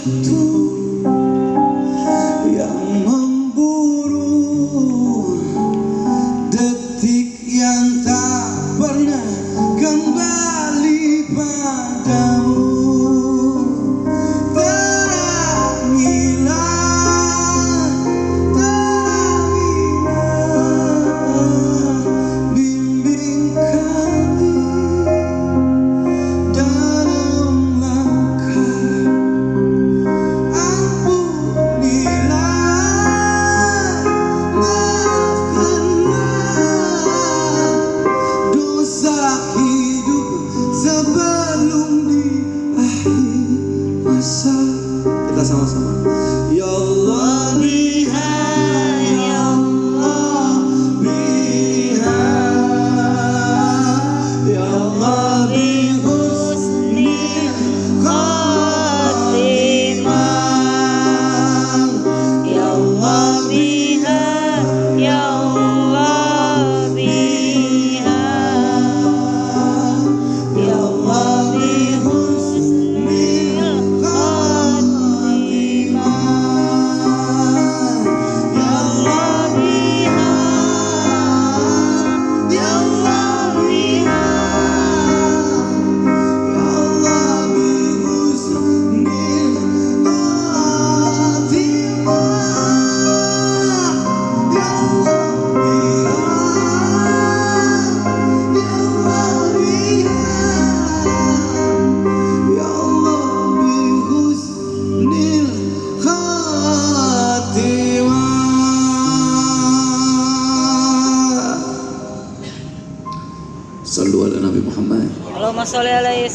waktu yang memburu, detik yang tak pernah kembali padamu. Kita sama-sama. Ya Allah biha, ya Allah biha, ya Allah bi husnil khatimah, ya Allah biha, ya Allah biha, ya Allah bi Sallu ala Nabi Muhammad. Allahumma sholli alaihi